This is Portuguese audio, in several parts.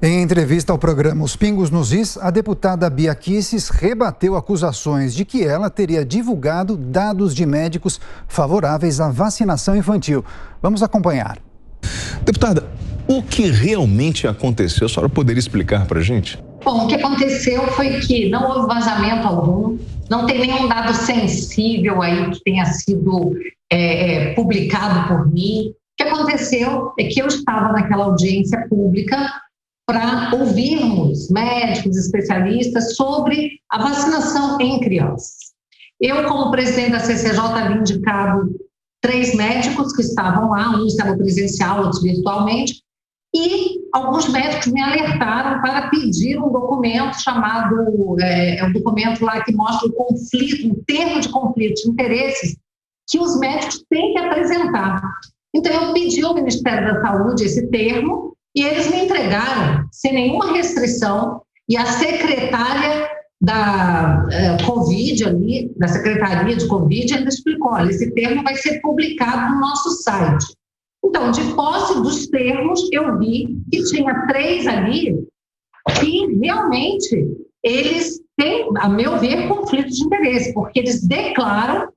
Em entrevista ao programa Os Pingos nos Is, a deputada Bia Kicis rebateu acusações de que ela teria divulgado dados de médicos favoráveis à vacinação infantil. Vamos acompanhar. Deputada, o que realmente aconteceu? A senhora poderia explicar para a gente? Bom, o que aconteceu foi que não houve vazamento algum, não tem nenhum dado sensível aí que tenha sido publicado por mim. O que aconteceu é que eu estava naquela audiência pública para ouvirmos médicos, especialistas sobre a vacinação em crianças. Eu, como presidente da CCJ, havia indicado 3 médicos que estavam lá, um estava presencial, outro virtualmente, e alguns médicos me alertaram para pedir um documento chamado, um documento lá que mostra o conflito, um termo de conflito de interesses que os médicos têm que apresentar. Então, eu pedi ao Ministério da Saúde esse termo, e eles me entregaram sem nenhuma restrição, e a secretária da Covid ali, da Secretaria de Covid, ainda explicou, olha, esse termo vai ser publicado no nosso site. Então, de posse dos termos, eu vi que tinha 3 ali que realmente eles têm, a meu ver, conflito de interesse, porque eles declaram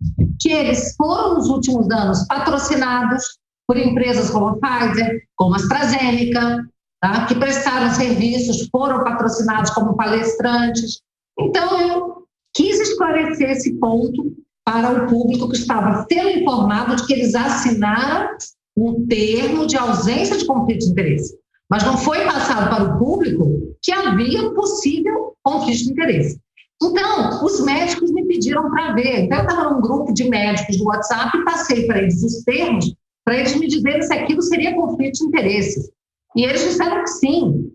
que eles foram nos últimos anos patrocinados por empresas como a Pfizer, como a AstraZeneca, tá? Que prestaram serviços, foram patrocinados como palestrantes. Então, eu quis esclarecer esse ponto para o público que estava sendo informado de que eles assinaram um termo de ausência de conflito de interesse. Mas não foi passado para o público que havia possível conflito de interesse. Então, os médicos me pediram para ver. Então, eu estava num grupo de médicos do WhatsApp e passei para eles os termos para eles me dizerem se aquilo seria conflito de interesse. E eles disseram que sim.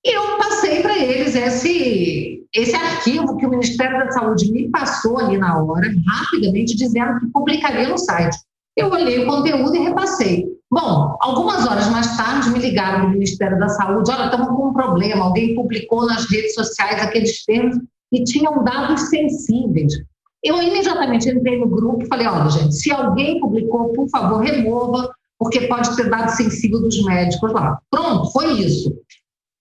E eu passei para eles esse arquivo que o Ministério da Saúde me passou ali na hora, rapidamente, dizendo que publicaria no site. Eu olhei o conteúdo e repassei. Bom, algumas horas mais tarde me ligaram do Ministério da Saúde, olha, estamos com um problema, alguém publicou nas redes sociais aqueles termos e tinham dados sensíveis. Eu imediatamente entrei no grupo e falei, olha, gente, se alguém publicou, por favor, remova, porque pode ter dado sensível dos médicos lá. Pronto, foi isso.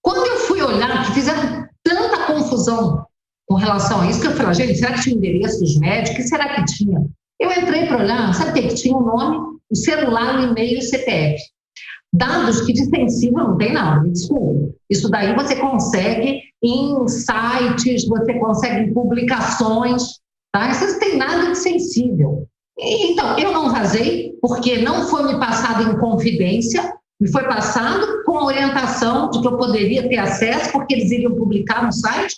Quando eu fui olhar, que fizeram tanta confusão com relação a isso, que eu falei, gente, será que tinha endereço dos médicos? O que será que tinha? Eu entrei para olhar, sabe o que tinha? O nome, o celular, o e-mail e o CPF. Dados que de sensível não tem nada, me desculpa. Isso daí você consegue em sites, você consegue em publicações, tá? Isso não tem nada de sensível. Então, eu não vazei, porque não foi me passado em confidência, me foi passado com a orientação de que eu poderia ter acesso, porque eles iriam publicar no site.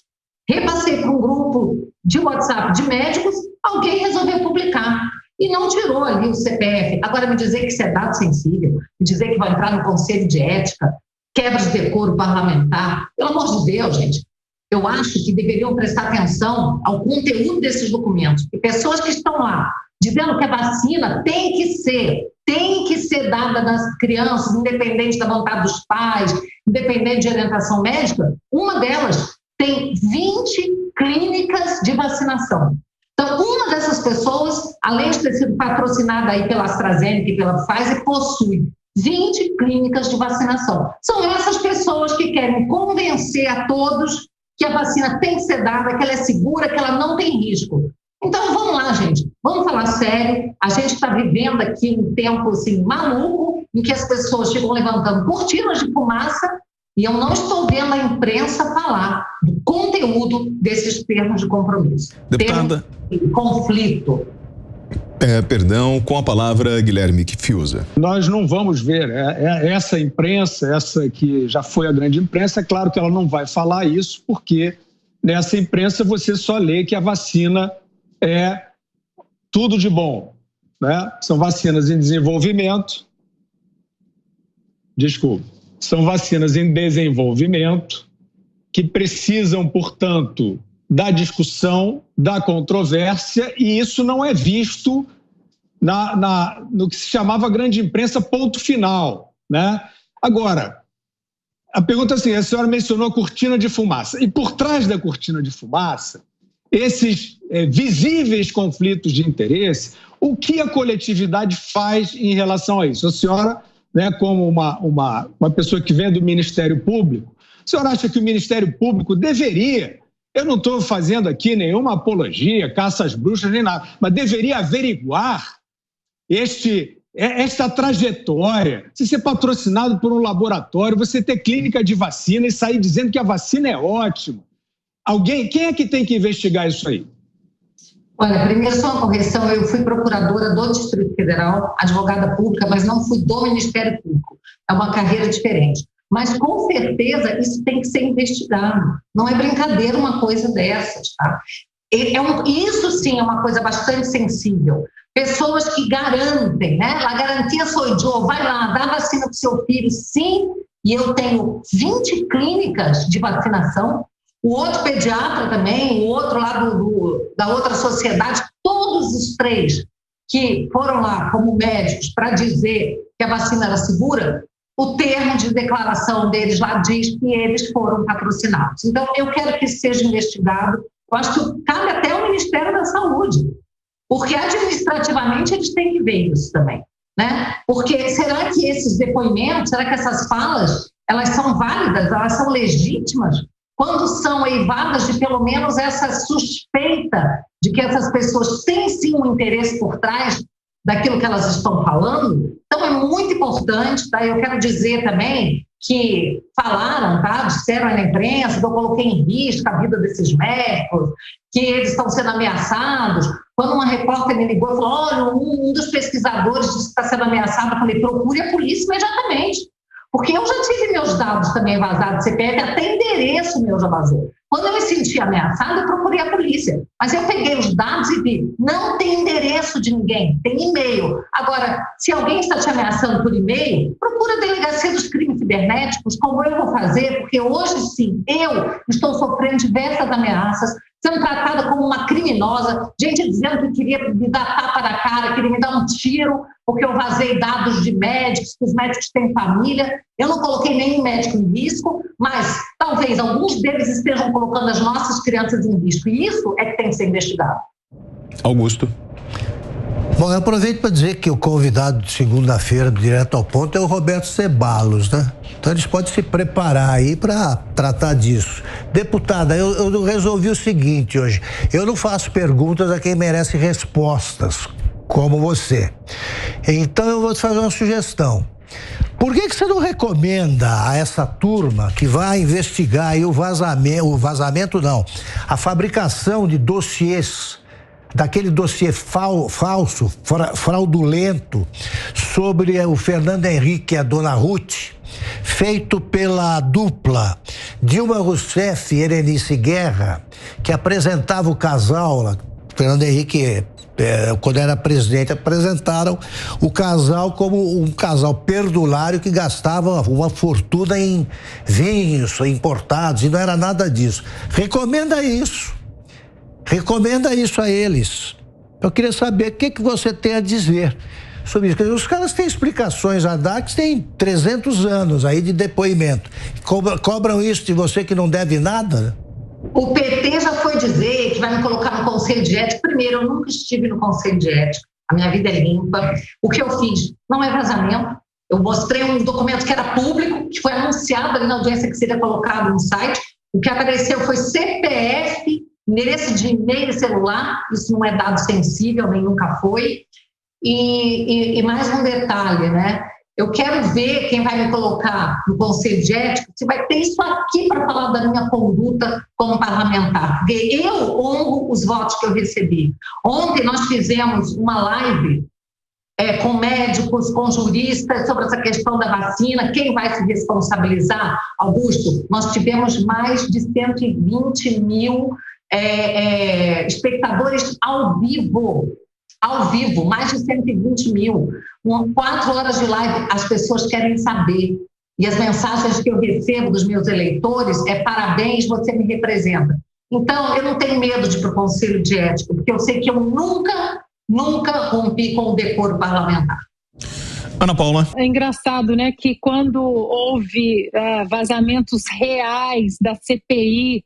Repassei para um grupo de WhatsApp de médicos, alguém resolveu publicar e não tirou ali o CPF. Agora, me dizer que isso é dado sensível, me dizer que vai entrar no Conselho de Ética, quebra de decoro parlamentar, pelo amor de Deus, gente. Eu acho que deveriam prestar atenção ao conteúdo desses documentos. E pessoas que estão lá dizendo que a vacina tem que ser dada nas crianças, independente da vontade dos pais, independente de orientação médica, uma delas tem 20 clínicas de vacinação. Então, uma dessas pessoas, além de ter sido patrocinada aí pela AstraZeneca e pela Pfizer, possui 20 clínicas de vacinação. São essas pessoas que querem convencer a todos que a vacina tem que ser dada, que ela é segura, que ela não tem risco. Então, vamos lá, gente. Vamos falar sério. A gente está vivendo aqui um tempo assim, maluco, em que as pessoas ficam levantando cortinas de fumaça e eu não estou vendo a imprensa falar do conteúdo desses termos de compromisso. Deputada. Termos de conflito. Perdão, com a palavra Guilherme Fiuza. Nós não vamos ver essa imprensa, essa que já foi a grande imprensa, é claro que ela não vai falar isso, porque nessa imprensa você só lê que a vacina é tudo de bom, né? São vacinas em desenvolvimento, são vacinas em desenvolvimento que precisam, portanto, da discussão, da controvérsia, e isso não é visto no que se chamava grande imprensa ponto final, né? Agora, a pergunta é assim, a senhora mencionou a cortina de fumaça, e por trás da cortina de fumaça, esses visíveis conflitos de interesse, o que a coletividade faz em relação a isso? A senhora né, como uma pessoa que vem do Ministério Público, o senhor acha que o Ministério Público deveria, eu não estou fazendo aqui nenhuma apologia, caça às bruxas nem nada, mas deveria averiguar esta trajetória, se ser patrocinado por um laboratório, você ter clínica de vacina e sair dizendo que a vacina é ótima. Quem é que tem que investigar isso aí? Olha, primeiro só uma correção, eu fui procuradora do Distrito Federal, advogada pública, mas não fui do Ministério Público. É uma carreira diferente. Mas, com certeza, isso tem que ser investigado. Não é brincadeira uma coisa dessas, tá? Isso, sim, é uma coisa bastante sensível. Pessoas que garantem, né? A garantia sou eu, vai lá, dá vacina para o seu filho, sim, e eu tenho 20 clínicas de vacinação, o outro pediatra também, o outro lá da outra sociedade, todos os 3 que foram lá como médicos para dizer que a vacina era segura, o termo de declaração deles lá diz que eles foram patrocinados. Então, eu quero que isso seja investigado. Eu acho que cabe até ao Ministério da Saúde, porque administrativamente eles têm que ver isso também, né? Porque será que esses depoimentos, será que essas falas, elas são válidas, elas são legítimas? Quando são eivadas de pelo menos essa suspeita de que essas pessoas têm sim um interesse por trás daquilo que elas estão falando? Então é muito importante, tá? Eu quero dizer também que falaram, tá? Disseram aí na imprensa que eu coloquei em risco a vida desses médicos, que eles estão sendo ameaçados. Quando uma repórter me ligou e falou, olha, um dos pesquisadores disse que está sendo ameaçado, eu falei, procure a polícia imediatamente. Porque eu já tive meus dados também vazados, CPF, até endereço meu já vazou. Quando eu me senti ameaçada, eu procurei a polícia. Mas eu peguei os dados e vi, não tem endereço de ninguém, tem e-mail. Agora, se alguém está te ameaçando por e-mail, procura a Delegacia dos Crimes Cibernéticos, como eu vou fazer, porque hoje sim, eu estou sofrendo diversas ameaças, sendo tratada como uma criminosa, gente dizendo que queria me dar tapa na cara, queria me dar um tiro, porque eu vazei dados de médicos, que os médicos têm família. Eu não coloquei nenhum médico em risco, mas talvez alguns deles estejam colocando as nossas crianças em risco. E isso é que tem que ser investigado. Augusto. Bom, eu aproveito para dizer que o convidado de segunda-feira do Direto ao Ponto é o Roberto Ceballos, né? Então eles podem se preparar aí para tratar disso. Deputada, eu resolvi o seguinte hoje, eu não faço perguntas a quem merece respostas, como você. Então eu vou te fazer uma sugestão. Por que você não recomenda a essa turma que vai investigar aí a fabricação de dossiês, daquele dossiê falso, fraudulento, sobre o Fernando Henrique e a dona Ruth, feito pela dupla Dilma Rousseff e Erenice Guerra, que apresentava o casal, Fernando Henrique, quando era presidente, apresentaram o casal como um casal perdulário que gastava uma fortuna em vinhos importados, e não era nada disso. Recomenda isso a eles. Eu queria saber o que você tem a dizer sobre isso. Os caras têm explicações a dar que têm 300 anos aí de depoimento. Cobram isso de você que não deve nada? O PT já foi dizer que vai me colocar no Conselho de Ética. Primeiro, eu nunca estive no Conselho de Ética. A minha vida é limpa. O que eu fiz não é vazamento. Eu mostrei um documento que era público, que foi anunciado ali na audiência que seria colocado no site. O que apareceu foi CPF, endereço de e-mail e celular. Isso não é dado sensível, nem nunca foi. E mais um detalhe, né? Eu quero ver quem vai me colocar no Conselho de Ética, se vai ter isso aqui para falar da minha conduta como parlamentar. Porque eu honro os votos que eu recebi. Ontem nós fizemos uma live com médicos, com juristas, sobre essa questão da vacina, quem vai se responsabilizar. Augusto, nós tivemos mais de 120 mil espectadores ao vivo, mais de 120 mil. 4 horas de live, as pessoas querem saber. E as mensagens que eu recebo dos meus eleitores é: parabéns, você me representa. Então, eu não tenho medo de ir para o Conselho de Ética, porque eu sei que eu nunca rompi com o decoro parlamentar. Ana Paula. É engraçado, né, que quando houve vazamentos reais da CPI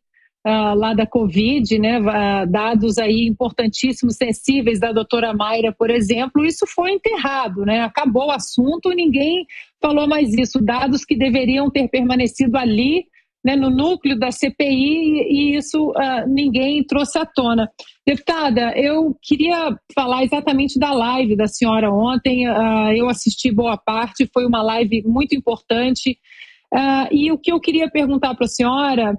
lá da Covid, né, dados aí importantíssimos, sensíveis da doutora Mayra, por exemplo, isso foi enterrado, né, acabou o assunto, ninguém falou mais isso, dados que deveriam ter permanecido ali, né, no núcleo da CPI, e isso ninguém trouxe à tona. Deputada, eu queria falar exatamente da live da senhora ontem, eu assisti boa parte, foi uma live muito importante, e o que eu queria perguntar para a senhora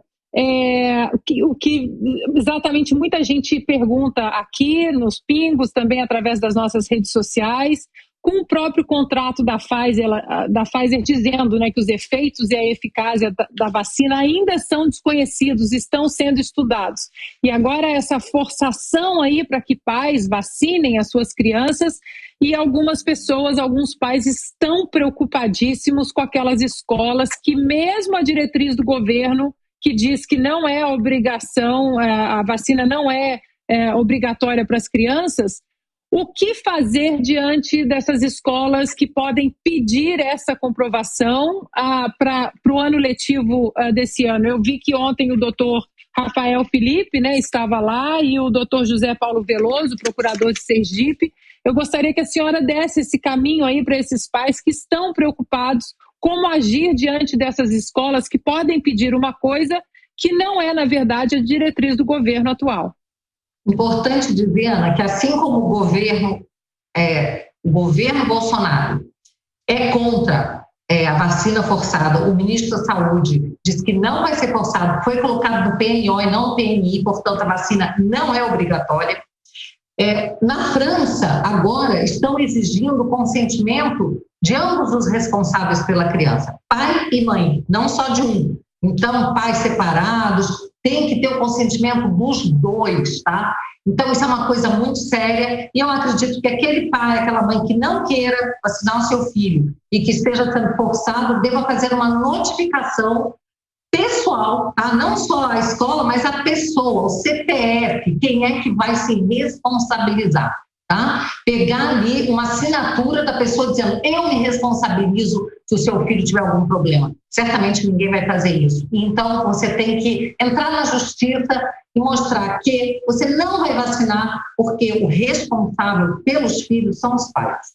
o que exatamente muita gente pergunta aqui nos Pingos, também através das nossas redes sociais, com o próprio contrato da Pfizer dizendo, né, que os efeitos e a eficácia da vacina ainda são desconhecidos, estão sendo estudados. E agora essa forçação aí para que pais vacinem as suas crianças, e algumas pessoas, alguns pais estão preocupadíssimos com aquelas escolas que mesmo a diretriz do governo que diz que não é obrigação, a vacina não é obrigatória para as crianças, o que fazer diante dessas escolas que podem pedir essa comprovação para o ano letivo desse ano? Eu vi que ontem o doutor Rafael Felipe, né, estava lá, e o doutor José Paulo Veloso, procurador de Sergipe. Eu gostaria que a senhora desse esse caminho aí para esses pais que estão preocupados, como agir diante dessas escolas que podem pedir uma coisa que não é, na verdade, a diretriz do governo atual. Importante dizer, Ana, que assim como o governo Bolsonaro é contra a vacina forçada, o ministro da Saúde diz que não vai ser forçado, foi colocado no PNO e não no PNI, portanto a vacina não é obrigatória. Na França, agora, estão exigindo o consentimento de ambos os responsáveis pela criança, pai e mãe, não só de um. Então, pais separados, tem que ter o consentimento dos dois, tá? Então, isso é uma coisa muito séria, e eu acredito que aquele pai, aquela mãe que não queira vacinar o seu filho e que esteja sendo forçado, deva fazer uma notificação pessoal, tá? Não só a escola, mas a pessoa, o CPF, quem é que vai se responsabilizar, tá? Pegar ali uma assinatura da pessoa dizendo, eu me responsabilizo se o seu filho tiver algum problema. Certamente ninguém vai fazer isso. Então, você tem que entrar na justiça e mostrar que você não vai vacinar porque o responsável pelos filhos são os pais.